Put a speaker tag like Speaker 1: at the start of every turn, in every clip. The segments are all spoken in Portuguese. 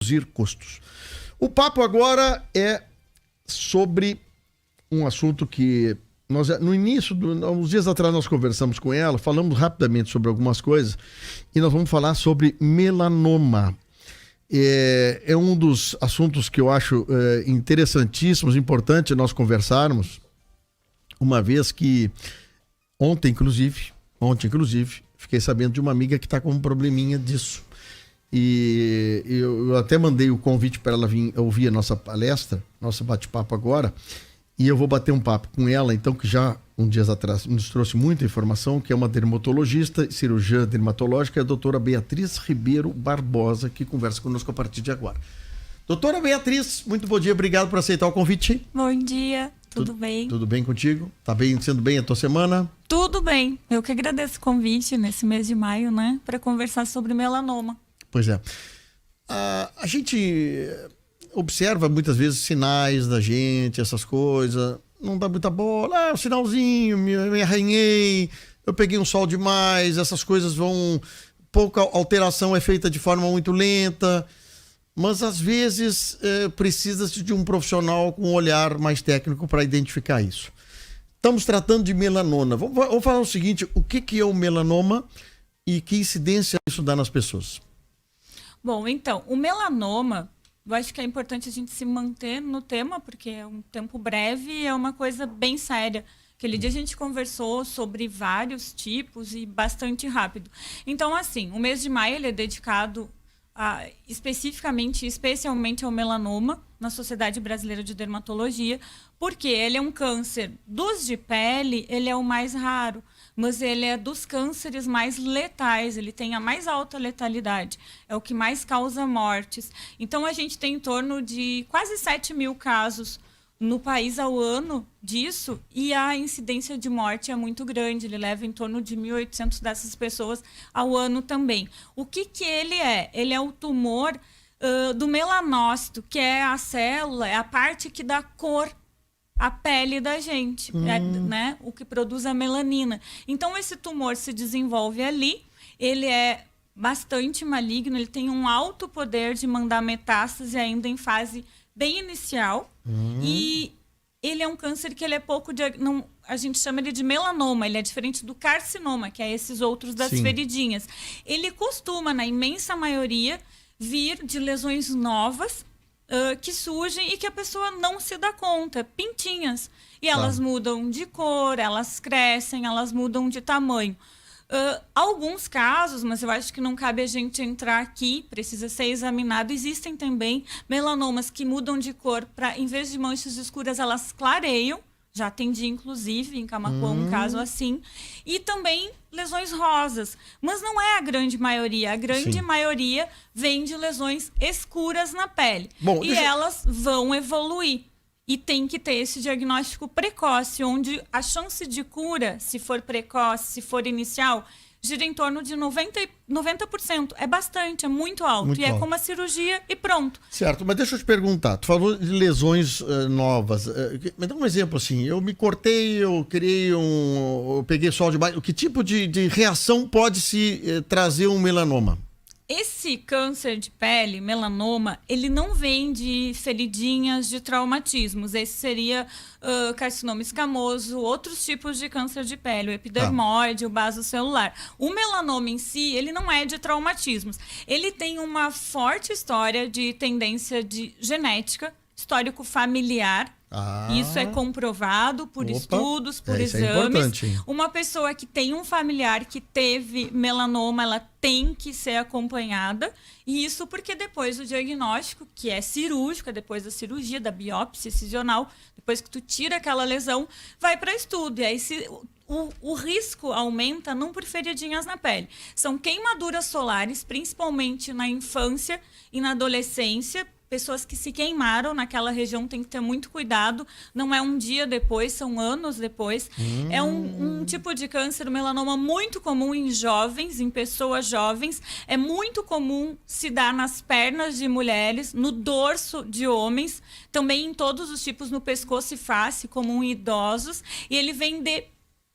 Speaker 1: reduzir custos. O papo agora é sobre um assunto que nós, no início, uns dias atrás nós conversamos com ela, falamos rapidamente sobre algumas coisas e nós vamos falar sobre melanoma. É um dos assuntos que eu acho interessantíssimos, importante nós conversarmos, uma vez que ontem, inclusive, fiquei sabendo de uma amiga que está com um probleminha disso. E eu até mandei o convite para ela vir ouvir a nossa palestra, nosso bate-papo agora, e eu vou bater um papo com ela, então, que já dias atrás nos trouxe muita informação, que é uma dermatologista e cirurgiã dermatológica, a doutora Beatriz Ribeiro Barbosa, que conversa conosco a partir de agora. Doutora Beatriz, muito bom dia, obrigado por aceitar o convite.
Speaker 2: Bom dia, tudo bem?
Speaker 1: Tudo bem contigo? Tá bem, sendo bem a tua semana?
Speaker 2: Tudo bem, eu que agradeço o convite nesse mês de maio, né, para conversar sobre melanoma.
Speaker 1: Pois é. A gente observa muitas vezes sinais da gente, essas coisas, não dá muita bola, o sinalzinho, me arranhei, eu peguei um sol demais, essas coisas vão, pouca alteração é feita de forma muito lenta, mas às vezes precisa-se de um profissional com um olhar mais técnico para identificar isso. Estamos tratando de melanoma. Vamos falar o seguinte, o que é o melanoma e que incidência isso dá nas pessoas?
Speaker 2: Bom, então, o melanoma, eu acho que é importante a gente se manter no tema, porque é um tempo breve e é uma coisa bem séria. Aquele dia a gente conversou sobre vários tipos e bastante rápido. Então, assim, o mês de maio ele é dedicado especialmente ao melanoma na Sociedade Brasileira de Dermatologia, porque ele é um câncer dos de pele, ele é o mais raro, mas ele é dos cânceres mais letais, ele tem a mais alta letalidade, é o que mais causa mortes. Então, a gente tem em torno de quase 7 mil casos no país ao ano disso, e a incidência de morte é muito grande, ele leva em torno de 1.800 dessas pessoas ao ano também. O que ele é? Ele é o tumor do melanócito, que é a célula, é a parte que dá cor à pele da gente, né? O que produz a melanina. Então, esse tumor se desenvolve ali, ele é bastante maligno, ele tem um alto poder de mandar metástase ainda em fase bem inicial, e ele é um câncer que ele é pouco... a gente chama ele de melanoma, ele é diferente do carcinoma, que é esses outros das feridinhas. Ele costuma, na imensa maioria, vir de lesões novas, que surgem e que a pessoa não se dá conta, pintinhas. E elas mudam de cor, elas crescem, elas mudam de tamanho. Alguns casos, mas eu acho que não cabe a gente entrar aqui, precisa ser examinado. Existem também melanomas que mudam de cor para, em vez de manchas escuras, elas clareiam. Já atendi, inclusive, em Camaquã, um caso assim. E também lesões rosas. Mas não é a grande maioria. A grande maioria vem de lesões escuras na pele. Bom, elas vão evoluir. E tem que ter esse diagnóstico precoce, onde a chance de cura, se for precoce, se for inicial, gira em torno de 90%. É bastante, é muito alto. Muito alto. É como a cirurgia e pronto.
Speaker 1: Certo, mas deixa eu te perguntar. Tu falou de lesões novas. Me dá um exemplo assim. Eu me cortei, eu peguei sol demais. Que tipo de reação pode se trazer um melanoma?
Speaker 2: Esse câncer de pele, melanoma, ele não vem de feridinhas, de traumatismos. Esse seria carcinoma escamoso, outros tipos de câncer de pele, o epidermoide, o basocelular. O melanoma em si, ele não é de traumatismos. Ele tem uma forte história de tendência de genética, histórico familiar. Isso é comprovado por estudos, por exames. Uma pessoa que tem um familiar que teve melanoma, ela tem que ser acompanhada. E isso porque depois do diagnóstico, que é cirúrgico, depois da cirurgia, da biópsia excisional, depois que tu tira aquela lesão, vai para estudo. E aí o risco aumenta não por feridinhas na pele. São queimaduras solares, principalmente na infância e na adolescência. Pessoas que se queimaram naquela região têm que ter muito cuidado. Não é um dia depois, são anos depois. É um tipo de câncer, o melanoma, muito comum em jovens, em pessoas jovens. É muito comum se dar nas pernas de mulheres, no dorso de homens. Também em todos os tipos, no pescoço e face, comum em idosos. E ele vem de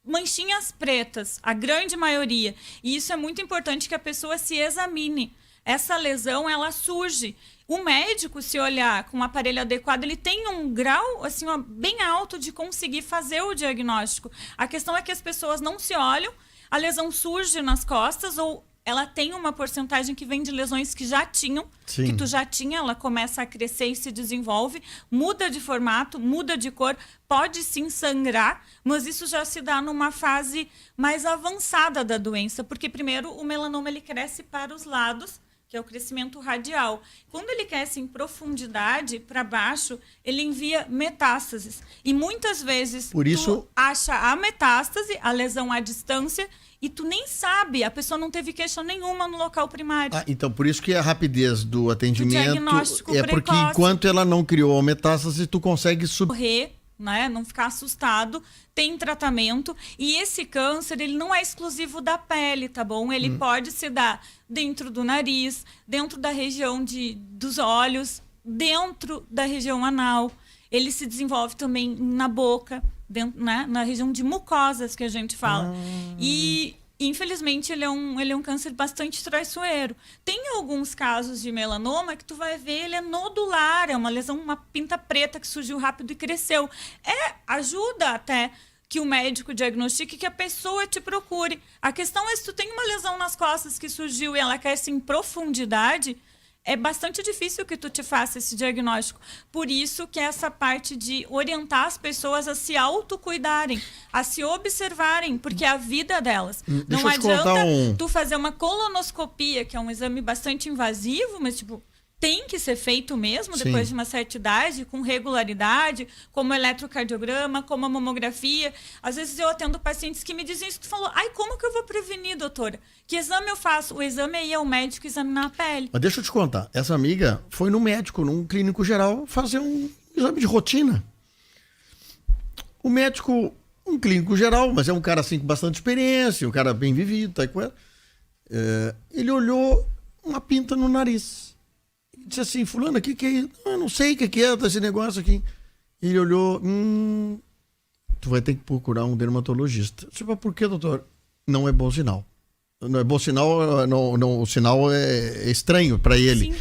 Speaker 2: manchinhas pretas, a grande maioria. E isso é muito importante que a pessoa se examine. Essa lesão, ela surge O médico, se olhar com um aparelho adequado, ele tem um grau assim, ó, bem alto de conseguir fazer o diagnóstico. A questão é que as pessoas não se olham, a lesão surge nas costas ou ela tem uma porcentagem que vem de lesões que já tinham,
Speaker 1: Sim.
Speaker 2: que tu já tinha, ela começa a crescer e se desenvolve, muda de formato, muda de cor, pode sim sangrar, mas isso já se dá numa fase mais avançada da doença, porque primeiro o melanoma ele cresce para os lados, que é o crescimento radial. Quando ele cresce em profundidade, para baixo, ele envia metástases. E muitas vezes
Speaker 1: Por isso...
Speaker 2: tu acha a metástase, a lesão à distância, e tu nem sabe, a pessoa não teve queixa nenhuma no local primário.
Speaker 1: Então por isso que a rapidez do atendimento
Speaker 2: diagnóstico
Speaker 1: é porque
Speaker 2: precoce.
Speaker 1: enquanto ela não criou a metástase, tu consegue
Speaker 2: Correr, né? Não ficar assustado, tem tratamento. E esse câncer, ele não é exclusivo da pele, tá bom? Ele pode se dar dentro do nariz, dentro da região dos olhos, dentro da região anal. Ele se desenvolve também na boca, dentro, né? Na região de mucosas, que a gente fala. E, infelizmente, ele é um câncer bastante traiçoeiro. Tem alguns casos de melanoma que tu vai ver, ele é nodular, é uma lesão, uma pinta preta que surgiu rápido e cresceu. Ajuda até que o médico diagnostique, que a pessoa te procure. A questão é se tu tem uma lesão nas costas que surgiu e ela cresce em profundidade, é bastante difícil que tu te faça esse diagnóstico. Por isso que essa parte de orientar as pessoas a se autocuidarem, a se observarem, porque é a vida delas. Não adianta tu fazer uma colonoscopia, que é um exame bastante invasivo, mas tipo, tem que ser feito mesmo depois de uma certa idade, com regularidade, como eletrocardiograma, como a mamografia. Às vezes eu atendo pacientes que me dizem isso, que tu falou, como que eu vou prevenir, doutora? Que exame eu faço? O exame aí é o médico examinar a pele.
Speaker 1: Mas deixa eu te contar, essa amiga foi no médico, num clínico geral, fazer um exame de rotina. O médico, um clínico geral, mas é um cara assim com bastante experiência, um cara bem vivido, tá com ela. Ele olhou uma pinta no nariz. Disse assim, fulano, o que é isso? Eu não sei o que é esse negócio aqui. Ele olhou, tu vai ter que procurar um dermatologista. Tipo, por que, doutor? Não é bom sinal. Não é bom sinal, não, o sinal é estranho para ele.
Speaker 2: Sim.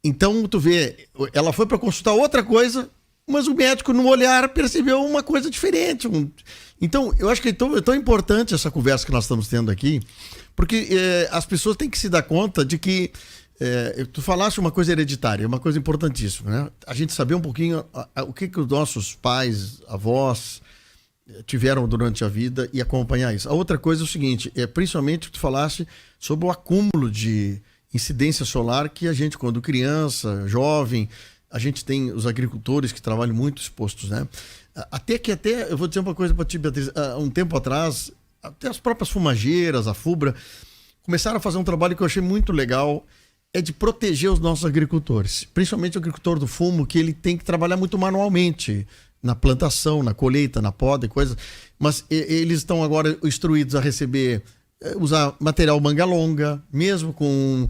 Speaker 1: Então, tu vê, ela foi para consultar outra coisa, mas o médico, no olhar, percebeu uma coisa diferente. Então, eu acho que é tão importante essa conversa que nós estamos tendo aqui, porque as pessoas têm que se dar conta de que tu falaste uma coisa hereditária, uma coisa importantíssima, né? A gente saber um pouquinho o que os nossos pais, avós tiveram durante a vida e acompanhar isso. A outra coisa é o seguinte, principalmente tu falaste sobre o acúmulo de incidência solar que a gente, quando criança, jovem, a gente tem os agricultores que trabalham muito expostos, né? Até eu vou dizer uma coisa para ti, Beatriz, um tempo atrás, até as próprias fumageiras, a FUBRA, começaram a fazer um trabalho que eu achei muito legal, é de proteger os nossos agricultores, principalmente o agricultor do fumo, que ele tem que trabalhar muito manualmente na plantação, na colheita, na poda e coisas, mas eles estão agora instruídos a usar material manga longa, mesmo com...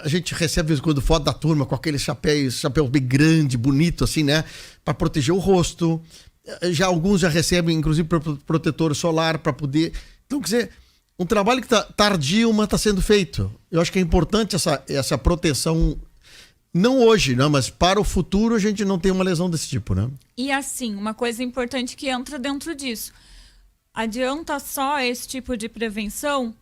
Speaker 1: A gente recebe, de vez em quando, foto da turma com aquele chapéu bem grande, bonito, assim, né? Para proteger o rosto. Alguns já recebem, inclusive, protetor solar para poder... Então, quer dizer, um trabalho que está tardio, mas está sendo feito. Eu acho que é importante essa proteção, não hoje, né? Mas para o futuro a gente não tem uma lesão desse tipo, né?
Speaker 2: E assim, uma coisa importante que entra dentro disso. Adianta só esse tipo de prevenção?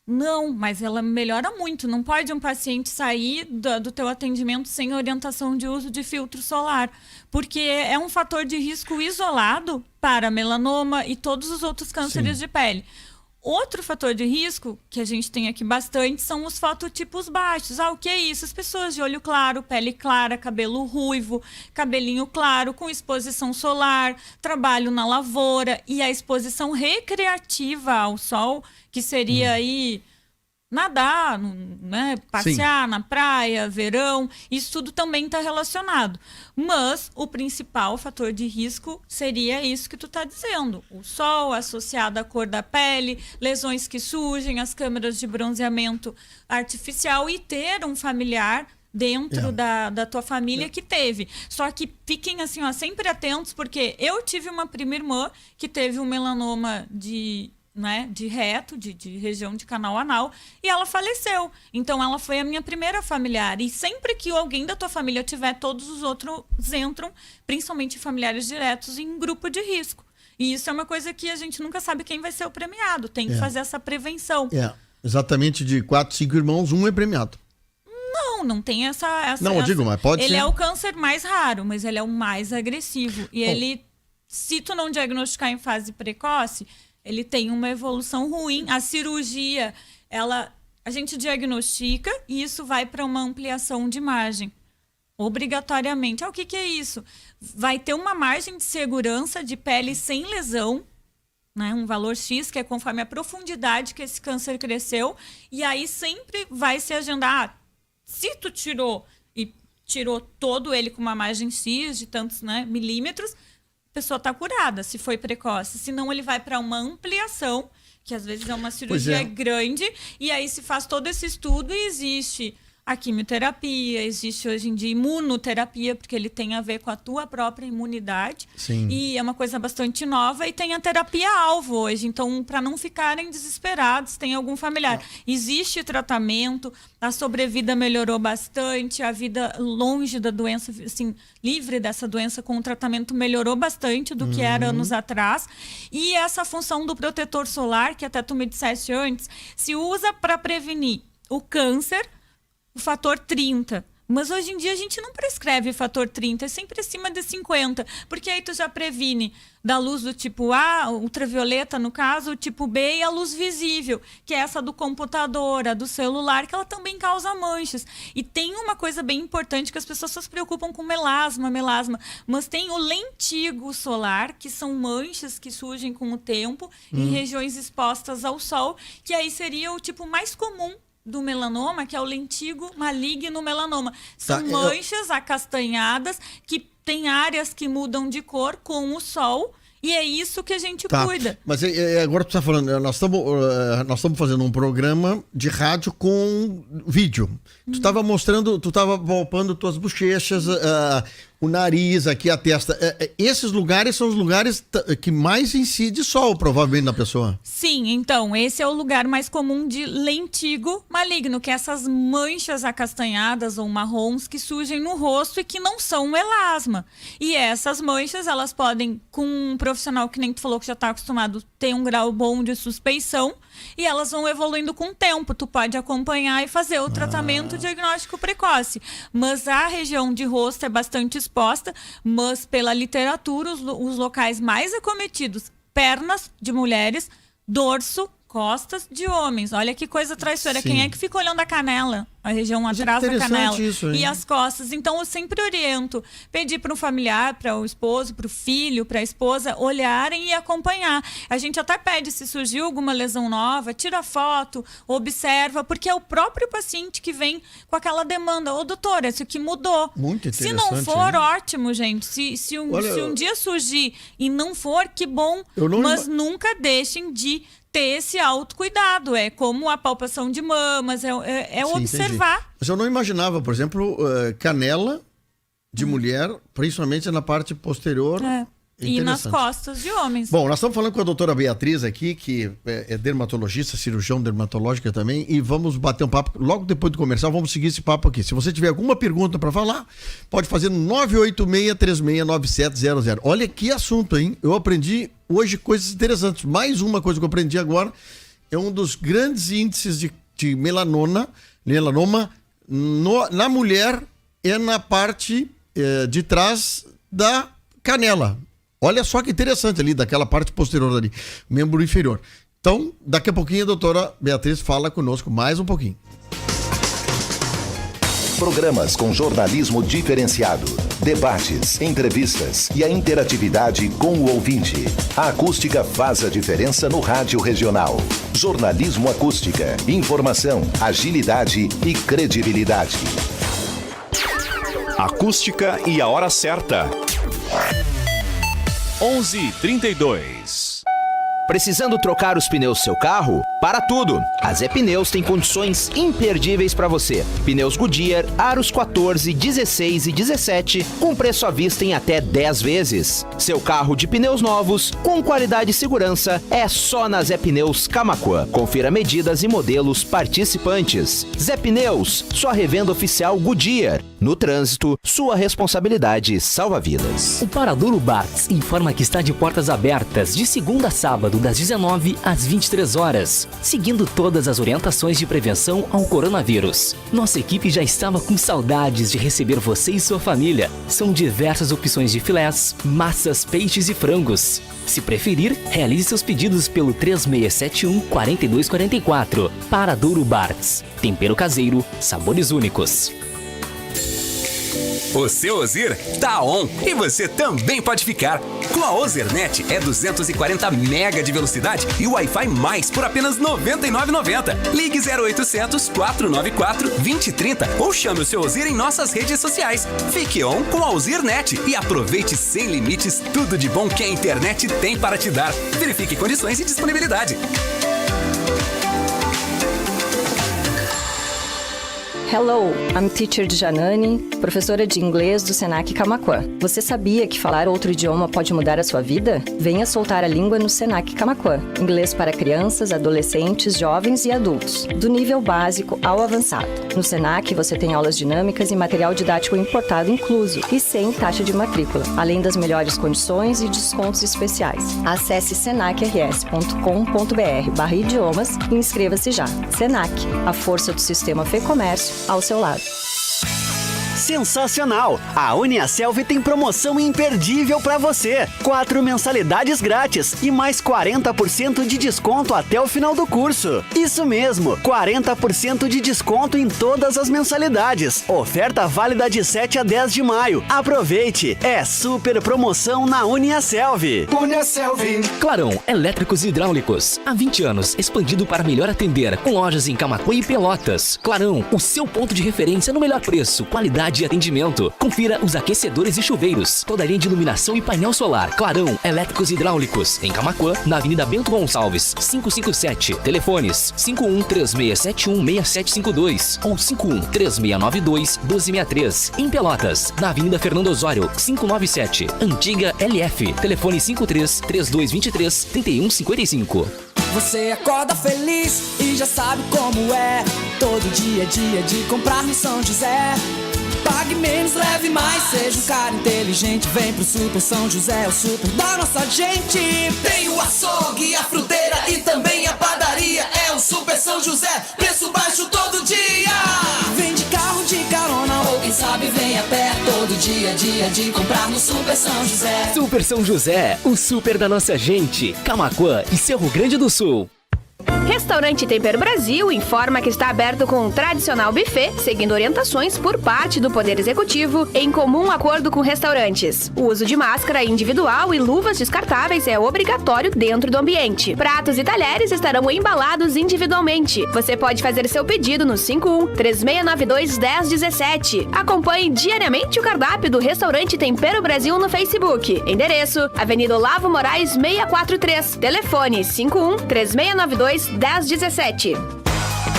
Speaker 2: Não, mas ela melhora muito. Não pode um paciente sair do teu atendimento sem orientação de uso de filtro solar, porque é um fator de risco isolado para melanoma e todos os outros cânceres de pele. Outro fator de risco, que a gente tem aqui bastante, são os fototipos baixos. O que é isso? As pessoas de olho claro, pele clara, cabelo ruivo, cabelinho claro, com exposição solar, trabalho na lavoura e a exposição recreativa ao sol, que seria aí nadar, né? Passear na praia, verão, isso tudo também está relacionado. Mas o principal fator de risco seria isso que tu está dizendo. O sol associado à cor da pele, lesões que surgem, as câmeras de bronzeamento artificial e ter um familiar dentro da tua família que teve. Só que fiquem assim, sempre atentos, porque eu tive uma prima irmã que teve um melanoma de né, de reto, de região de canal anal, e ela faleceu. Então, ela foi a minha primeira familiar. E sempre que alguém da tua família tiver, todos os outros entram, principalmente familiares diretos, em grupo de risco. E isso é uma coisa que a gente nunca sabe quem vai ser o premiado. Tem que fazer essa prevenção.
Speaker 1: Exatamente, de 4, 5 irmãos, um é premiado.
Speaker 2: Não tem essa
Speaker 1: não, eu digo, mas pode ser.
Speaker 2: Ele é o câncer mais raro, mas ele é o mais agressivo. E ele, se tu não diagnosticar em fase precoce, ele tem uma evolução ruim. A cirurgia, a gente diagnostica e isso vai para uma ampliação de margem. Obrigatoriamente. O que é isso? Vai ter uma margem de segurança de pele sem lesão, né? Um valor X, que é conforme a profundidade que esse câncer cresceu. E aí sempre vai se agendar. Se tu tirou todo ele com uma margem X de tantos, né, milímetros, a pessoa está curada, se foi precoce. Senão ele vai para uma ampliação, que às vezes é uma cirurgia grande, e aí se faz todo esse estudo e existe a quimioterapia, existe hoje em dia imunoterapia, porque ele tem a ver com a tua própria imunidade.
Speaker 1: Sim.
Speaker 2: E é uma coisa bastante nova, e tem a terapia-alvo hoje. Então, para não ficarem desesperados, tem algum familiar. Existe tratamento, a sobrevida melhorou bastante, a vida longe da doença, assim, livre dessa doença com o tratamento melhorou bastante do que era anos atrás. E essa função do protetor solar, que até tu me disseste antes, se usa para prevenir o câncer, o fator 30. Mas hoje em dia a gente não prescreve fator 30, é sempre acima de 50. Porque aí tu já previne da luz do tipo A, ultravioleta no caso, o tipo B e a luz visível, que é essa do computador, a do celular, que ela também causa manchas. E tem uma coisa bem importante que as pessoas só se preocupam com melasma, mas tem o lentigo solar, que são manchas que surgem com o tempo em regiões expostas ao sol, que aí seria o tipo mais comum do melanoma, que é o lentigo maligno melanoma. São manchas acastanhadas que tem áreas que mudam de cor com o sol, e é isso que a gente cuida.
Speaker 1: Mas agora tu está falando, nós estamos fazendo um programa de rádio com vídeo. Tu estava mostrando, tu estava palpando tuas bochechas, o nariz, aqui a testa. Esses lugares são os lugares que mais incide sol, provavelmente, na pessoa.
Speaker 2: Sim, então, esse é o lugar mais comum de lentigo maligno, que é essas manchas acastanhadas ou marrons que surgem no rosto e que não são melasma. E essas manchas, elas podem, com um profissional que nem tu falou que já está acostumado, ter um grau bom de suspeição, e elas vão evoluindo com o tempo. Tu pode acompanhar e fazer o tratamento diagnóstico precoce. Mas a região de rosto é bastante exposta, mas pela literatura, os locais mais acometidos, pernas de mulheres, dorso, costas de homens. Olha que coisa traiçoeira.
Speaker 1: Sim.
Speaker 2: Quem é que fica olhando a canela? A região atrás da canela.
Speaker 1: Isso,
Speaker 2: e as costas. Então, eu sempre oriento. Pedir para um familiar, para o esposo, para o filho, para a esposa, olharem e acompanhar. A gente até pede, se surgiu alguma lesão nova, tira foto, observa, porque é o próprio paciente que vem com aquela demanda. Ô, doutora, isso aqui mudou.
Speaker 1: Muito interessante.
Speaker 2: Se não for, ótimo, gente. Se um dia surgir e não for, que bom. Mas nunca deixem de ter esse autocuidado. É como a palpação de mamas, é
Speaker 1: Sim,
Speaker 2: observar.
Speaker 1: Entendi. Mas eu não imaginava, por exemplo, canela de mulher, principalmente na parte posterior.
Speaker 2: E nas costas de homens.
Speaker 1: Bom, nós estamos falando com a doutora Beatriz aqui, que é dermatologista, cirurgião dermatológica também, e vamos bater um papo logo depois do comercial. Vamos seguir esse papo aqui. Se você tiver alguma pergunta para falar, pode fazer no 986369700. Olha que assunto, hein? Eu aprendi hoje coisas interessantes. Mais uma coisa que eu aprendi agora é um dos grandes índices de melanoma na mulher é na parte de trás da canela. Olha só que interessante ali, daquela parte posterior ali, membro inferior. Então, daqui a pouquinho a doutora Beatriz fala conosco mais um pouquinho.
Speaker 3: Programas com jornalismo diferenciado, debates, entrevistas e a interatividade com o ouvinte. A acústica faz a diferença no rádio regional. Jornalismo Acústica. Informação, agilidade e credibilidade.
Speaker 4: Acústica e a hora certa. 11h32. Precisando trocar os pneus do seu carro? Para tudo! A Zé Pneus tem condições imperdíveis para você. Pneus Goodyear, aros 14, 16 e 17, com preço à vista em até 10 vezes. Seu carro de pneus novos, com qualidade e segurança, é só na Zé Pneus Camaquã. Confira medidas e modelos participantes. Zé Pneus, sua revenda oficial Goodyear. No trânsito, sua responsabilidade salva vidas.
Speaker 5: O Paradouro Bartz informa que está de portas abertas de segunda a sábado, das 19 às 23 horas, seguindo todas as orientações de prevenção ao coronavírus. Nossa equipe já estava com saudades de receber você e sua família. São diversas opções de filés, massas, peixes e frangos. Se preferir, realize seus pedidos pelo 3671-4244. Paradouro Bartz. Tempero caseiro, sabores únicos.
Speaker 6: O seu Ozir tá on e você também pode ficar. Com a Ozirnet é 240 mega de velocidade e Wi-Fi mais por apenas R$ 99,90. Ligue 0800 494 2030 ou chame o seu Ozir em nossas redes sociais. Fique on com a Ozirnet e aproveite sem limites tudo de bom que a internet tem para te dar. Verifique condições e disponibilidade.
Speaker 7: Hello, I'm Teacher Janani, professora de inglês do Senac Camaquã. Você sabia que falar outro idioma pode mudar a sua vida? Venha soltar a língua no Senac Camaquã. Inglês para crianças, adolescentes, jovens e adultos, do nível básico ao avançado. No Senac você tem aulas dinâmicas e material didático importado incluso e sem taxa de matrícula, além das melhores condições e descontos especiais. Acesse senacrs.com.br/idiomas e inscreva-se já. Senac, a força do sistema Fê Comércio ao seu lado.
Speaker 8: Sensacional! A Uniaselv tem promoção imperdível para você. 4 mensalidades grátis e mais 40% de desconto até o final do curso. Isso mesmo, 40% de desconto em todas as mensalidades. Oferta válida de 7 a 10 de maio. Aproveite! É super promoção na Uniaselv.
Speaker 5: Uniaselv. Clarão Elétricos e Hidráulicos. Há 20 anos, expandido para melhor atender, com lojas em Camaquã e Pelotas. Clarão, o seu ponto de referência no melhor preço, qualidade e atendimento. Confira os aquecedores e chuveiros, toda a linha de iluminação e painel solar. Clarão Elétricos e Hidráulicos, em Camaquã, na Avenida Bento Gonçalves, 557. Telefones 5136716752 ou 5136921263. Em Pelotas, na Avenida Fernando Osório, 597. Antiga LF. Telefone 53-3223-3155.
Speaker 9: Você acorda feliz e já sabe como é. Todo dia é dia de comprar no São José. Pague menos, leve mais, seja um cara inteligente. Vem pro Super São José, o super da nossa gente. Tem o açougue, a fruteira e também a padaria. É o Super São José, preço baixo todo dia. Vem de carro, de carona ou quem sabe vem a pé. Todo dia é dia de comprar no Super São José.
Speaker 5: Super São José, o super da nossa gente. Camaquã e Cerro Grande do Sul.
Speaker 10: Restaurante Tempero Brasil informa que está aberto com um tradicional buffet, seguindo orientações por parte do Poder Executivo, em comum acordo com restaurantes. O uso de máscara individual e luvas descartáveis é obrigatório dentro do ambiente. Pratos e talheres estarão embalados individualmente. Você pode fazer seu pedido no 51-3692-1017. Acompanhe diariamente o cardápio do Restaurante Tempero Brasil no Facebook. Endereço: Avenida Olavo Moraes 643. Telefone 51-3692-1017.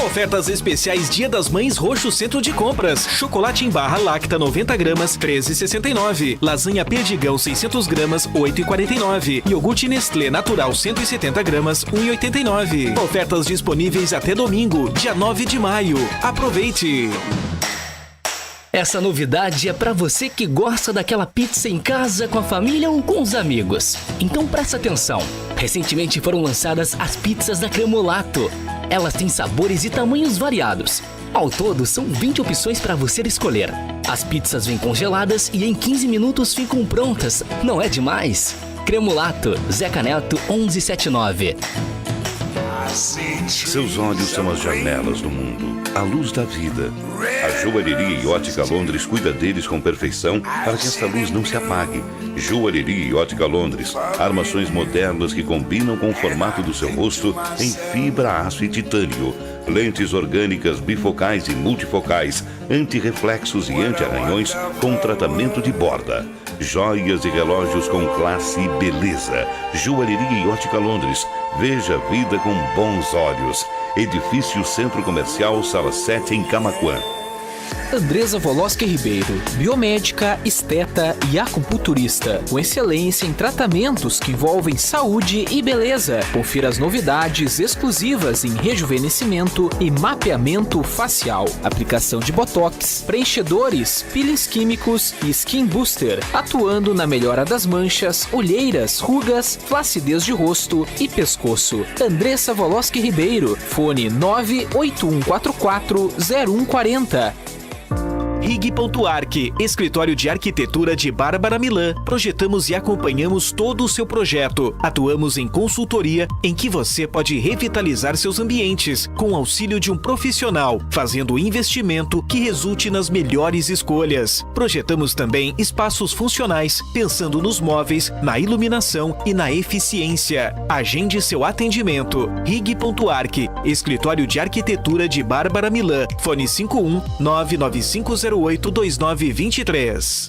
Speaker 11: Ofertas especiais Dia das Mães Roxo Centro de Compras. Chocolate em barra Lacta 90 gramas, 13,69. Lasanha Perdigão 600 gramas, 8,49. Iogurte Nestlé Natural 170 gramas, 1,89. Ofertas disponíveis até domingo, dia 9 de maio. Aproveite!
Speaker 5: Essa novidade é pra você que gosta daquela pizza em casa, com a família ou com os amigos. Então presta atenção. Recentemente foram lançadas as pizzas da Cremolato. Elas têm sabores e tamanhos variados. Ao todo, são 20 opções para você escolher. As pizzas vêm congeladas e em 15 minutos ficam prontas. Não é demais? Cremolato, Zeca Neto 1179.
Speaker 12: Seus olhos são as janelas do mundo, a luz da vida. A Joalheria e Ótica Londres cuida deles com perfeição para que esta luz não se apague. Joalheria e Ótica Londres, armações modernas que combinam com o formato do seu rosto em fibra, aço e titânio. Lentes orgânicas bifocais e multifocais, antirreflexos e anti-arranhões com tratamento de borda. Joias e relógios com classe e beleza. Joalheria e Ótica Londres. Veja a vida com bons olhos. Edifício Centro Comercial, Sala 7, em Camaquã.
Speaker 5: Andresa Voloski Ribeiro, biomédica, esteta e acupunturista, com excelência em tratamentos que envolvem saúde e beleza. Confira as novidades exclusivas em rejuvenescimento e mapeamento facial, aplicação de botox, preenchedores, peelings químicos e skin booster, atuando na melhora das manchas, olheiras, rugas, flacidez de rosto e pescoço. Andresa Voloski Ribeiro, fone 981440140.
Speaker 11: Rig.Arc, escritório de arquitetura de Bárbara Milan. Projetamos e acompanhamos todo o seu projeto. Atuamos em consultoria em que você pode revitalizar seus ambientes com o auxílio de um profissional, fazendo investimento que resulte nas melhores escolhas. Projetamos também espaços funcionais, pensando nos móveis, na iluminação e na eficiência. Agende seu atendimento. Rig.Arc, escritório de arquitetura de Bárbara Milan. Fone 51 995082923.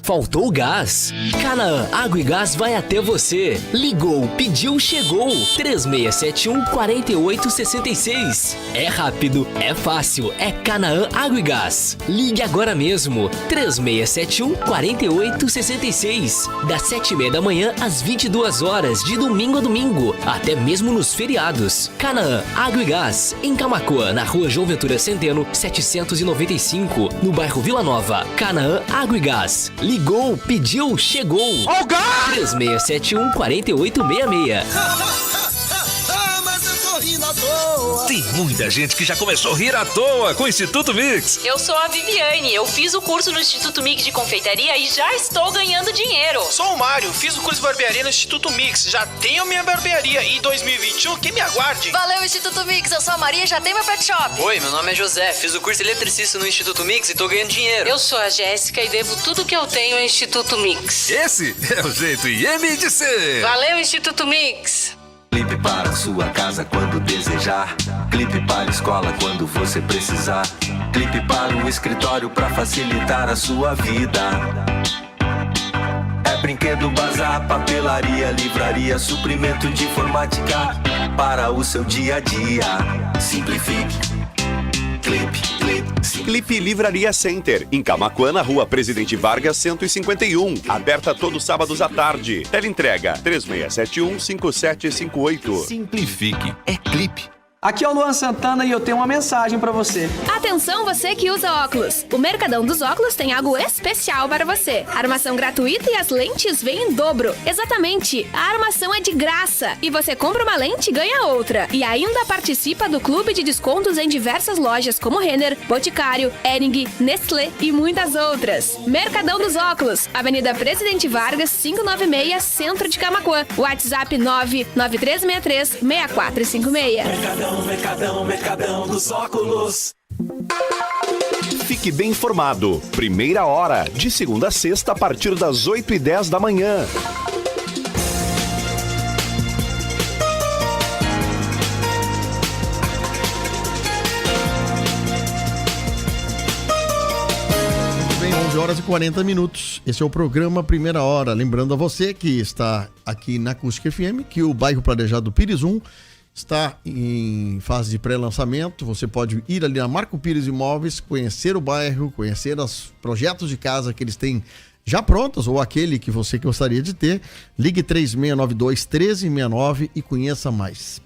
Speaker 5: Faltou gás? Canaã Água e Gás vai até você. Ligou, pediu, chegou. 3671-4866. É rápido, é fácil, é Canaã Água e Gás. Ligue agora mesmo. 3671-4866. Das 7h30 da manhã às 22 horas, de domingo a domingo, até mesmo nos feriados. Canaã Água e Gás, em Camaquã, na rua João Ventura Centeno, 795, no bairro Vila Nova. Canaã Água e Gás. Ligou, pediu, chegou.
Speaker 13: Ó, gás!
Speaker 5: 3671-4866.
Speaker 13: Mas eu tô rindo à toa.
Speaker 14: Tem muita gente que já começou a rir à toa com o Instituto Mix.
Speaker 15: Eu sou a Viviane, eu fiz o curso no Instituto Mix de confeitaria e já estou ganhando dinheiro.
Speaker 16: Sou o Mário, fiz o curso de barbearia no Instituto Mix, já tenho minha barbearia e em 2021 que me aguarde.
Speaker 15: Valeu, Instituto Mix, eu sou a Maria e já tenho meu pet shop.
Speaker 17: Oi, meu nome é José, fiz o curso de eletricista no Instituto Mix e tô ganhando dinheiro.
Speaker 15: Eu sou a Jéssica e devo tudo que eu tenho ao Instituto Mix.
Speaker 14: Esse é o jeito IEM de ser.
Speaker 15: Valeu, Instituto Mix.
Speaker 18: Clipe para sua casa quando desejar. Clipe para a escola quando você precisar. Clipe para o escritório para facilitar a sua vida. É brinquedo, bazar, papelaria, livraria, suprimento de informática para o seu dia a dia. Simplifique.
Speaker 19: Clipe Livraria Center, em Camaquã, na Rua Presidente Vargas 151. Aberta todos os sábados à tarde. Teleentrega 3671-5758.
Speaker 18: Simplifique. É Clipe.
Speaker 20: Aqui é o Luan Santana e eu tenho uma mensagem pra você.
Speaker 10: Atenção, você que usa óculos. O Mercadão dos Óculos tem algo especial para você. Armação gratuita e as lentes vêm em dobro. Exatamente, a armação é de graça. E você compra uma lente e ganha outra. E ainda participa do clube de descontos em diversas lojas como Renner, Boticário, Hering, Nestlé e muitas outras. Mercadão dos Óculos, Avenida Presidente Vargas, 596, Centro de Camaquã. WhatsApp 99363-6456.
Speaker 18: Mercadão dos Óculos.
Speaker 19: Fique bem informado. Primeira hora, de segunda a sexta, a partir das 8h10 da manhã.
Speaker 1: Muito bem, 11 horas e 40 minutos. Esse é o programa Primeira Hora. Lembrando a você que está aqui na Acústica FM, que o bairro Planejado Pires 1 está em fase de pré-lançamento. Você pode ir ali na Marco Pires Imóveis, conhecer o bairro, conhecer os projetos de casa que eles têm já prontos ou aquele que você gostaria de ter. Ligue 3692-1369 e conheça mais.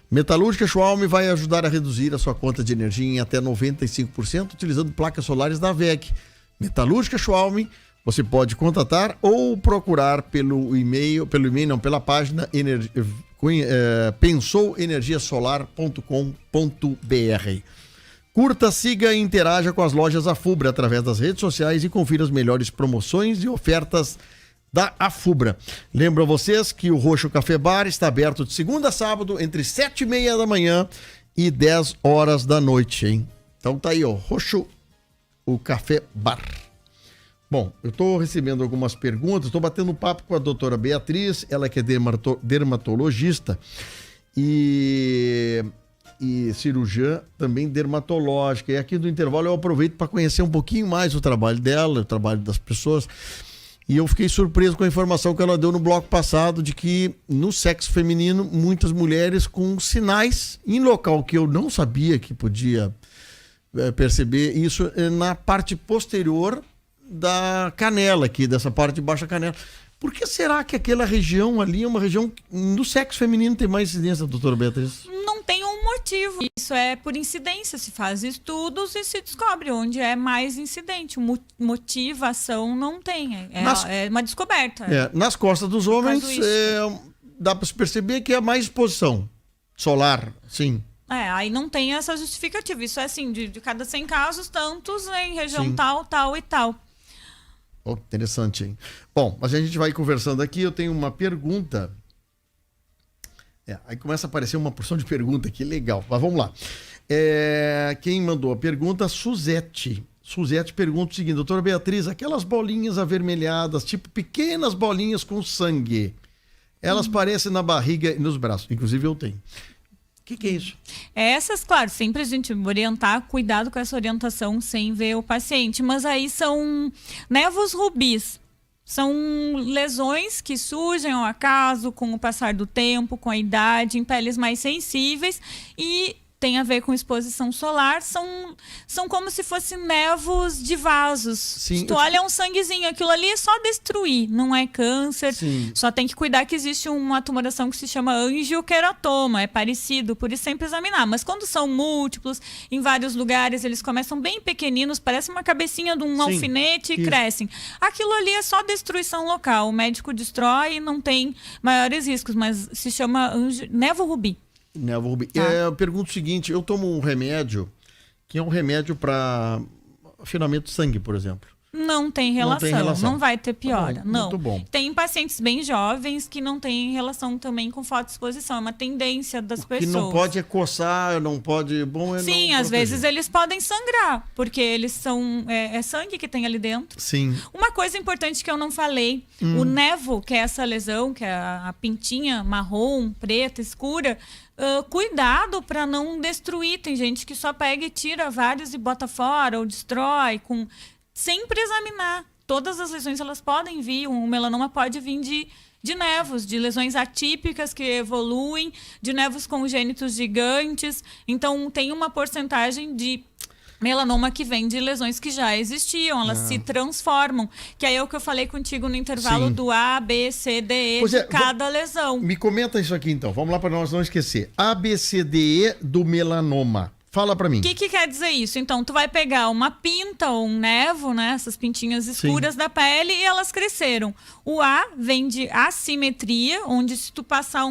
Speaker 1: Metalúrgica Schwalm vai ajudar a reduzir a sua conta de energia em até 95% utilizando placas solares da WEG. Metalúrgica Schwalm, você pode contatar ou procurar pela página pensouenergiasolar.com.br. Curta, siga e interaja com as lojas Afubra através das redes sociais e confira as melhores promoções e ofertas da Afubra. Lembro a vocês que o Roxo Café Bar está aberto de segunda a sábado entre 7h30 da manhã e 10 horas da noite, hein? Então tá aí, ó, Roxo, o Café Bar. Bom, eu estou recebendo algumas perguntas, estou batendo papo com a doutora Beatriz, ela que é dermatologista, e e cirurgiã também dermatológica. E aqui no intervalo eu aproveito para conhecer um pouquinho mais o trabalho dela, o trabalho das pessoas. E eu fiquei surpreso com a informação que ela deu no bloco passado de que no sexo feminino, muitas mulheres com sinais em local que eu não sabia que podia perceber isso na parte posterior da canela aqui, dessa parte de baixo da canela. Por que será que aquela região ali é uma região que no sexo feminino tem mais incidência, doutora Beatriz?
Speaker 2: Não tem um motivo. Isso é por incidência. Se faz estudos e se descobre onde é mais incidente. Motivação não tem. É uma descoberta.
Speaker 1: Nas costas dos homens, dá para se perceber que é mais exposição solar, sim.
Speaker 2: Aí não tem essa justificativa. Isso é assim, de cada 100 casos, tantos em região tal, tal e tal.
Speaker 1: Interessante, hein? Bom, mas a gente vai conversando aqui. Eu tenho uma pergunta. Aí começa a aparecer uma porção de pergunta aqui, legal. Mas vamos lá. Quem mandou a pergunta? Suzete. Suzete pergunta o seguinte: doutora Beatriz, aquelas bolinhas avermelhadas, tipo pequenas bolinhas com sangue, elas aparecem na barriga e nos braços. Inclusive eu tenho. O que é isso?
Speaker 2: Essas, claro, sempre a gente orientar, cuidado com essa orientação sem ver o paciente. Mas aí são névoos rubis. São lesões que surgem ao acaso com o passar do tempo, com a idade, em peles mais sensíveis e tem a ver com exposição solar. São como se fossem névoos de vasos.
Speaker 1: Sim,
Speaker 2: se tu olha um sanguezinho, aquilo ali é só destruir, não é câncer.
Speaker 1: Sim.
Speaker 2: Só tem que cuidar que existe uma tumoração que se chama angioqueratoma, é parecido, por isso sempre examinar. Mas quando são múltiplos, em vários lugares, eles começam bem pequeninos, parece uma cabecinha de um alfinete e crescem. Aquilo ali é só destruição local, o médico destrói e não tem maiores riscos, mas se chama névoa rubi.
Speaker 1: Névoa rubi. Eu pergunto o seguinte: eu tomo um remédio que é um remédio para afinamento de sangue, por exemplo.
Speaker 2: Não tem relação, não vai ter piora. Não.
Speaker 1: Muito bom.
Speaker 2: Tem pacientes bem jovens que não têm relação também com fotoexposição, é uma tendência das pessoas.
Speaker 1: Que não pode coçar, não pode...
Speaker 2: Sim, às vezes eles podem sangrar, porque eles são... É sangue que tem ali dentro.
Speaker 1: Sim.
Speaker 2: Uma coisa importante que eu não falei, o névoa, que é essa lesão, que é a pintinha marrom, preta, escura... cuidado para não destruir. Tem gente que só pega e tira vários e bota fora ou destrói. Sempre examinar. Todas as lesões elas podem vir. O melanoma pode vir de névoos, de lesões atípicas que evoluem, de névoos congênitos gigantes. Então tem uma porcentagem de melanoma que vem de lesões que já existiam, elas se transformam. Que aí é o que eu falei contigo no intervalo do A, B, C, D, E de cada lesão.
Speaker 1: Me comenta isso aqui então, vamos lá para nós não esquecer. A, B, C, D, E do melanoma. Fala para mim.
Speaker 2: O que quer dizer isso? Então, tu vai pegar uma pinta ou um névoa, né? Essas pintinhas escuras da pele e elas cresceram. O A vem de assimetria, onde se tu passar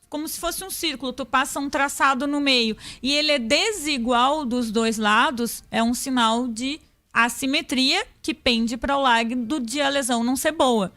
Speaker 2: como se fosse um círculo, tu passa um traçado no meio e ele é desigual dos dois lados, é um sinal de assimetria que pende para o lado de a lesão não ser boa.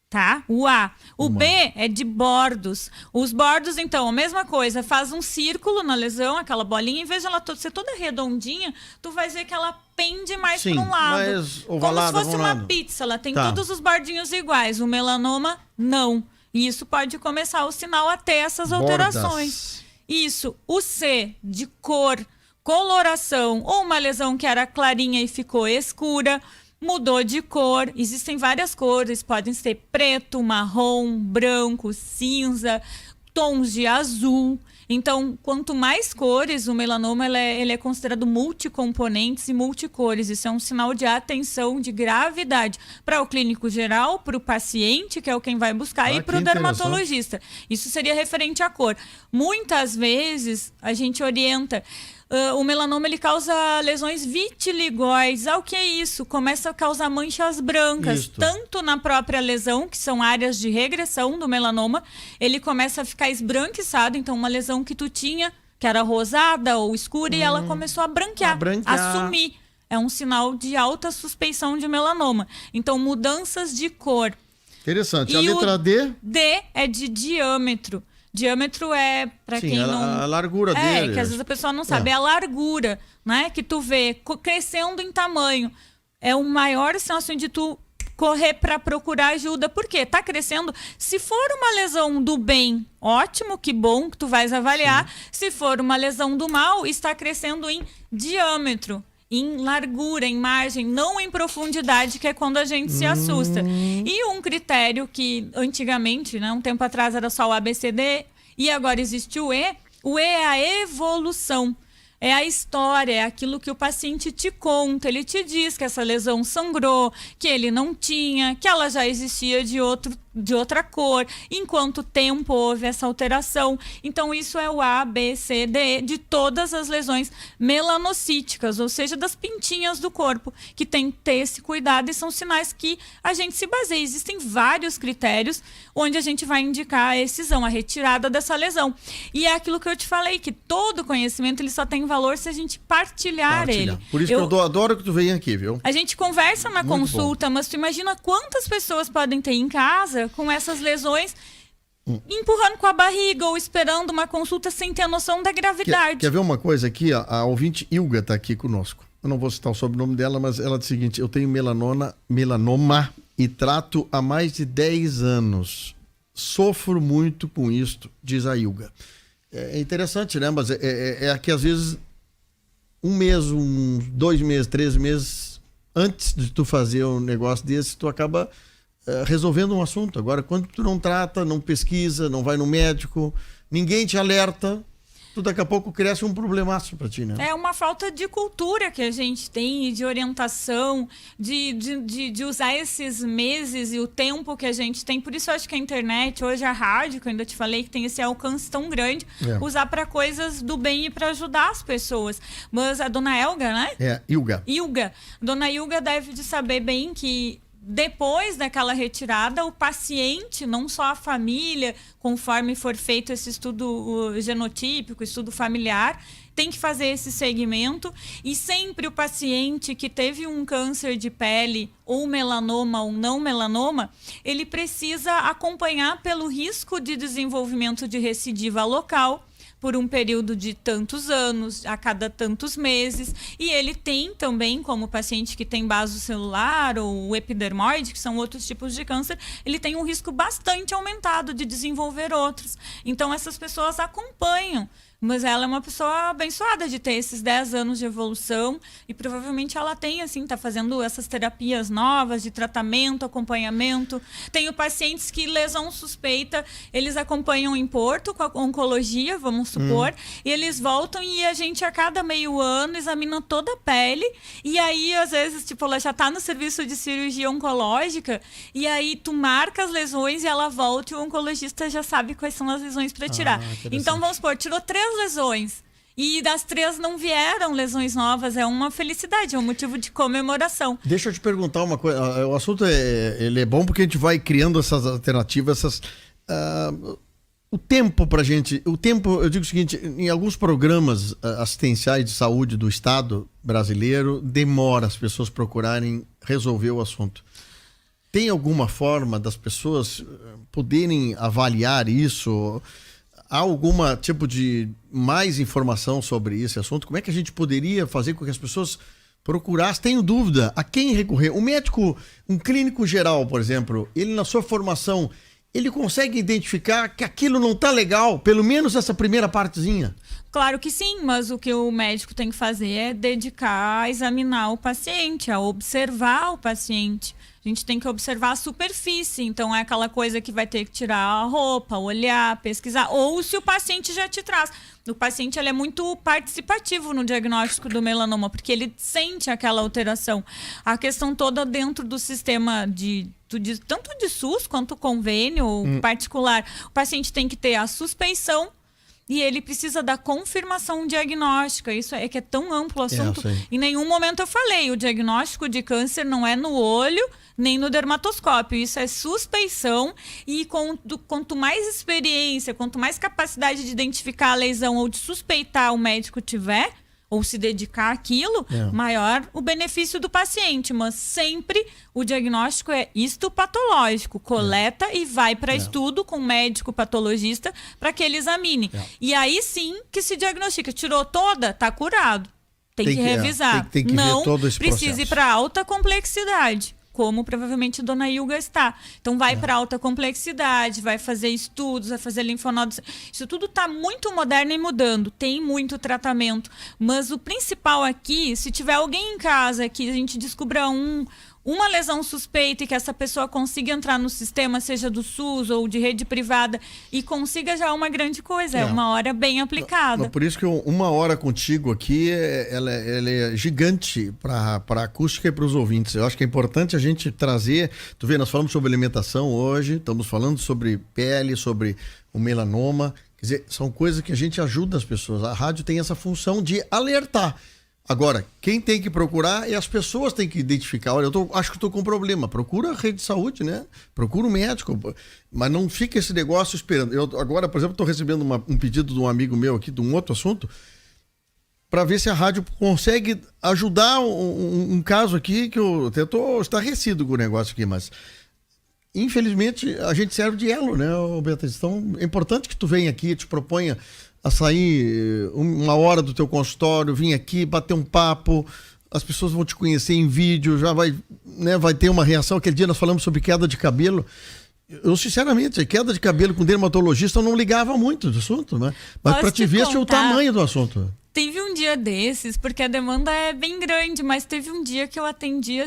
Speaker 2: Tá? O A. O B é de bordos. Os bordos, então, a mesma coisa. Faz um círculo na lesão, aquela bolinha, em vez de ela ser toda redondinha, tu vai ver que ela pende mais para um lado.
Speaker 1: Mais ovalada,
Speaker 2: como se fosse uma pizza. Ela tem todos os bordinhos iguais. O melanoma, não. E isso pode começar o sinal a ter essas alterações. Isso. O C, de cor, coloração, ou uma lesão que era clarinha e ficou escura, mudou de cor. Existem várias cores, podem ser preto, marrom, branco, cinza, tons de azul. Então, quanto mais cores, o melanoma ele é considerado multicomponentes e multicores. Isso é um sinal de atenção, de gravidade para o clínico geral, para o paciente, que é quem vai buscar, e para o dermatologista. Isso seria referente à cor. Muitas vezes, a gente orienta... o melanoma ele causa lesões vitiligóides. O que é isso? Começa a causar manchas brancas, tanto na própria lesão, que são áreas de regressão do melanoma, ele começa a ficar esbranquiçado, então uma lesão que tu tinha, que era rosada ou escura, e ela começou a branquear, a sumir. É um sinal de alta suspeição de melanoma. Então, mudanças de cor.
Speaker 1: Interessante. E a letra D?
Speaker 2: D é de diâmetro. Diâmetro é, para quem não...
Speaker 1: a largura dele.
Speaker 2: Que às vezes a pessoa não sabe. É a largura, né? Que tu vê crescendo em tamanho. É o maior sinal assim, de tu correr para procurar ajuda. Por quê? Tá crescendo. Se for uma lesão do bem, ótimo, que bom que tu vais avaliar. Sim. Se for uma lesão do mal, está crescendo em diâmetro, em largura, em margem, não em profundidade, que é quando a gente se assusta. E um critério que antigamente, né, um tempo atrás era só o ABCD e agora existe o E. O E é a evolução. É a história, é aquilo que o paciente te conta. Ele te diz que essa lesão sangrou, que ele não tinha, que ela já existia de outra cor, em quanto tempo houve essa alteração. Então, isso é o A, B, C, D, E, de todas as lesões melanocíticas, ou seja, das pintinhas do corpo, que tem que ter esse cuidado e são sinais que a gente se baseia. Existem vários critérios onde a gente vai indicar a excisão, a retirada dessa lesão. E é aquilo que eu te falei, que todo conhecimento ele só tem valor se a gente partilhar ele.
Speaker 1: Por isso que eu adoro que tu venha aqui, viu?
Speaker 2: A gente conversa na consulta, mas tu imagina quantas pessoas podem ter em casa com essas lesões empurrando com a barriga ou esperando uma consulta sem ter a noção da gravidade.
Speaker 1: Quer ver uma coisa aqui? A ouvinte Ilga está aqui conosco. Eu não vou citar o sobrenome dela, mas ela diz o seguinte: eu tenho melanoma e trato há mais de 10 anos. Sofro muito com isto, diz a Ilga. É interessante, né? Mas é que às vezes 1 mês, 2 meses, 3 meses antes de tu fazer um negócio desse, tu acaba resolvendo um assunto. Agora, quando tu não trata, não pesquisa, não vai no médico, ninguém te alerta, tu daqui a pouco cresce um problemaço pra ti, né?
Speaker 2: É uma falta de cultura que a gente tem, de orientação, de usar esses meses e o tempo que a gente tem. Por isso eu acho que a internet, hoje a rádio, que eu ainda te falei que tem esse alcance tão grande, usar para coisas do bem e para ajudar as pessoas. Mas a dona Elga, né?
Speaker 1: Ilga.
Speaker 2: Dona Ilga deve de saber bem que depois daquela retirada, o paciente, não só a família, conforme for feito esse estudo genotípico, estudo familiar, tem que fazer esse segmento. E sempre o paciente que teve um câncer de pele, ou melanoma ou não melanoma, ele precisa acompanhar pelo risco de desenvolvimento de recidiva local, por um período de tantos anos, a cada tantos meses. E ele tem também, como paciente que tem baso celular ou epidermoide, que são outros tipos de câncer, ele tem um risco bastante aumentado de desenvolver outros. Então, essas pessoas acompanham. Mas ela é uma pessoa abençoada de ter esses 10 anos de evolução e provavelmente ela tem, assim, tá fazendo essas terapias novas de tratamento, acompanhamento. Tenho pacientes que lesão suspeita, eles acompanham em Porto com a oncologia, vamos supor, e eles voltam e a gente a cada meio ano examina toda a pele e aí, às vezes, tipo, ela já tá no serviço de cirurgia oncológica e aí tu marca as lesões e ela volta e o oncologista já sabe quais são as lesões para tirar. Então, vamos supor, tirou 3 lesões e das 3 não vieram lesões novas, é uma felicidade, é um motivo de comemoração.
Speaker 1: Deixa eu te perguntar uma coisa, o assunto ele é bom porque a gente vai criando essas alternativas, o tempo pra gente, eu digo o seguinte, em alguns programas assistenciais de saúde do Estado brasileiro, demora as pessoas procurarem resolver o assunto. Tem alguma forma das pessoas poderem avaliar isso? Há alguma tipo de mais informação sobre esse assunto? Como é que a gente poderia fazer com que as pessoas procurassem? Tenho dúvida, a quem recorrer? O médico, um clínico geral, por exemplo, ele na sua formação, ele consegue identificar que aquilo não está legal, pelo menos essa primeira partezinha?
Speaker 2: Claro que sim, mas o que o médico tem que fazer é dedicar a examinar o paciente, a observar o paciente. A gente tem que observar a superfície, então é aquela coisa que vai ter que tirar a roupa, olhar, pesquisar, ou se o paciente já te traz. O paciente ele é muito participativo no diagnóstico do melanoma, porque ele sente aquela alteração. A questão toda dentro do sistema tanto de SUS quanto convênio particular, o paciente tem que ter a suspeição, e ele precisa da confirmação diagnóstica. Isso é que é tão amplo o assunto. Em nenhum momento eu falei, o diagnóstico de câncer não é no olho, nem no dermatoscópio. Isso é suspeição e quanto mais experiência, quanto mais capacidade de identificar a lesão ou de suspeitar o médico tiver, ou se dedicar àquilo, maior o benefício do paciente. Mas sempre o diagnóstico é histopatológico. Coleta e vai para estudo com médico patologista para que ele examine. E aí sim que se diagnostica. Tirou toda, tá curado. Tem que revisar.
Speaker 1: Tem que
Speaker 2: não
Speaker 1: ver todo esse
Speaker 2: precisa ir para alta complexidade. como provavelmente Dona Ilga está. Então vai para alta complexidade, vai fazer estudos, vai fazer linfonodos. Isso tudo está muito moderno e mudando. Tem muito tratamento. Mas o principal aqui, se tiver alguém em casa que a gente descubra uma lesão suspeita e que essa pessoa consiga entrar no sistema, seja do SUS ou de rede privada, e consiga já uma grande coisa. É uma hora bem aplicada.
Speaker 1: Por isso que 1 hora contigo aqui, ela é gigante para a acústica e para os ouvintes. Eu acho que é importante a gente trazer... Tu vê, nós falamos sobre alimentação hoje, estamos falando sobre pele, sobre o melanoma. Quer dizer, são coisas que a gente ajuda as pessoas. A rádio tem essa função de alertar. Agora, quem tem que procurar e as pessoas têm que identificar. Olha, acho que estou com um problema. Procura a rede de saúde, né? Procura um médico. Mas não fica esse negócio esperando. Eu agora, por exemplo, estou recebendo um pedido de um amigo meu aqui, de um outro assunto, para ver se a rádio consegue ajudar um caso aqui que eu até estou estarrecido com o negócio aqui, mas... Infelizmente, a gente serve de elo, né, Beatriz? Então, é importante que tu venha aqui, te proponha a sair 1 hora do teu consultório, vir aqui, bater um papo, as pessoas vão te conhecer em vídeo, já vai ter uma reação. Aquele dia nós falamos sobre queda de cabelo. Eu, sinceramente, queda de cabelo com dermatologista, eu não ligava muito do assunto, né? Mas para te ver o tamanho do assunto.
Speaker 2: Teve um dia desses, porque a demanda é bem grande, mas teve um dia que eu atendi,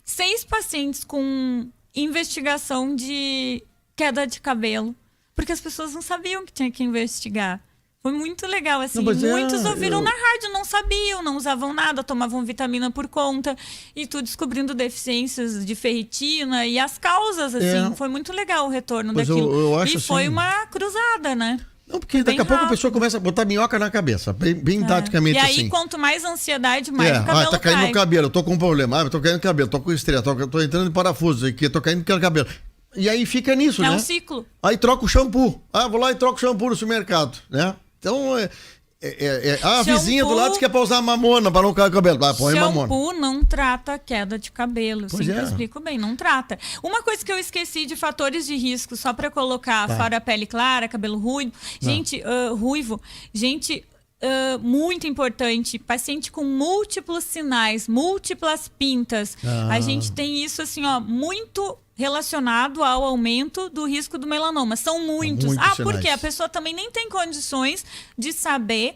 Speaker 2: 6 pacientes com investigação de queda de cabelo, porque as pessoas não sabiam que tinha que investigar. Foi muito legal, muitos ouviram na rádio, não sabiam, não usavam nada, tomavam vitamina por conta, e tu descobrindo deficiências de ferritina e as causas, foi muito legal o retorno daquilo.
Speaker 1: Eu acho
Speaker 2: foi uma cruzada, né?
Speaker 1: Não, porque daqui a pouco a pessoa começa a botar minhoca na cabeça, bem taticamente assim.
Speaker 2: E aí, quanto mais ansiedade, mais o cabelo
Speaker 1: tá caindo
Speaker 2: cai.
Speaker 1: no cabelo, eu tô com um problema, tô caindo no cabelo, tô com estresse, tô entrando em parafuso aqui, tô caindo no cabelo. E aí fica nisso, né?
Speaker 2: É um ciclo.
Speaker 1: Aí troca o shampoo. Vou lá e troco o shampoo no supermercado, né? Então, a vizinha do lado diz que é pra usar mamona, pra não cair o cabelo. Põe mamona.
Speaker 2: Shampoo não trata queda de cabelo. Sempre explico bem, não trata. Uma coisa que eu esqueci de fatores de risco, só pra colocar, fora a pele clara, cabelo ruivo. Gente, muito importante, paciente com múltiplos sinais, múltiplas pintas. A gente tem isso, muito relacionado ao aumento do risco do melanoma. São muitos. Porque a pessoa também nem tem condições de saber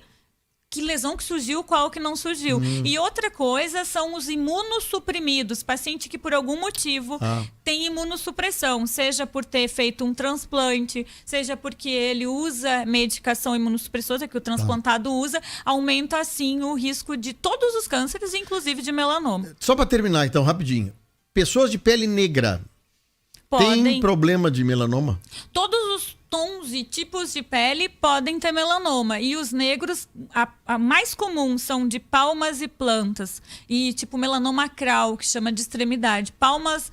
Speaker 2: que lesão que surgiu, qual que não surgiu. E outra coisa são os imunossuprimidos. Paciente que por algum motivo tem imunossupressão, seja por ter feito um transplante, seja porque ele usa medicação imunossupressora, que o transplantado usa, aumenta assim o risco de todos os cânceres, inclusive de melanoma.
Speaker 1: Só para terminar então, rapidinho. Pessoas de pele negra tem problema de melanoma?
Speaker 2: Todos os tons e tipos de pele podem ter melanoma. E os negros, a mais comum são de palmas e plantas. E tipo melanoma acral, que chama de extremidade. Palmas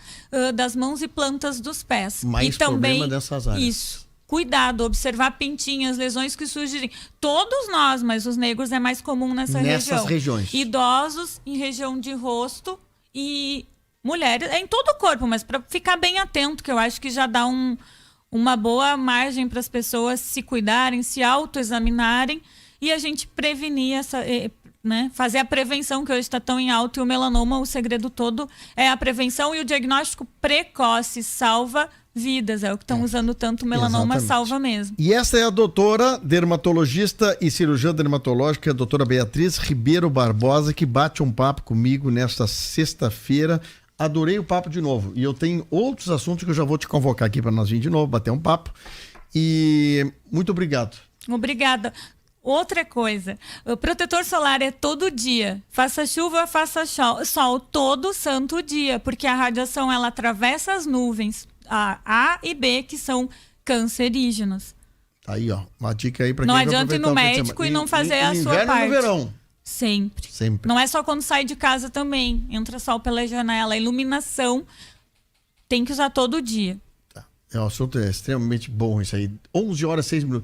Speaker 2: das mãos e plantas dos pés.
Speaker 1: Mais problema dessas áreas.
Speaker 2: Isso. Cuidado, observar pintinhas, lesões que surgirem. Todos nós, mas os negros é mais comum nessas
Speaker 1: regiões.
Speaker 2: Idosos em região de rosto e... mulheres, em todo o corpo, mas para ficar bem atento, que eu acho que já dá uma boa margem para as pessoas se cuidarem, se autoexaminarem e a gente prevenir fazer a prevenção, que hoje está tão em alta, e o melanoma, o segredo todo é a prevenção e o diagnóstico precoce salva vidas, é o que estão usando tanto o melanoma, salva mesmo.
Speaker 1: E essa é a doutora dermatologista e cirurgiã dermatológica, a doutora Beatriz Ribeiro Barbosa, que bate um papo comigo nesta sexta-feira. Adorei o papo de novo. E eu tenho outros assuntos que eu já vou te convocar aqui para nós vir de novo, bater um papo. E muito obrigado.
Speaker 2: Obrigada. Outra coisa, o protetor solar é todo dia. Faça chuva, faça sol, todo santo dia, porque a radiação ela atravessa as nuvens, A e B, que são cancerígenos.
Speaker 1: Aí, uma dica aí para quem
Speaker 2: não adianta ir no médico e não fazer a sua parte. No verão. Sempre. Não é só quando sai de casa também. Entra sol pela janela. A iluminação tem que usar todo dia.
Speaker 1: O assunto é extremamente bom isso aí. 11 horas, 6 minutos.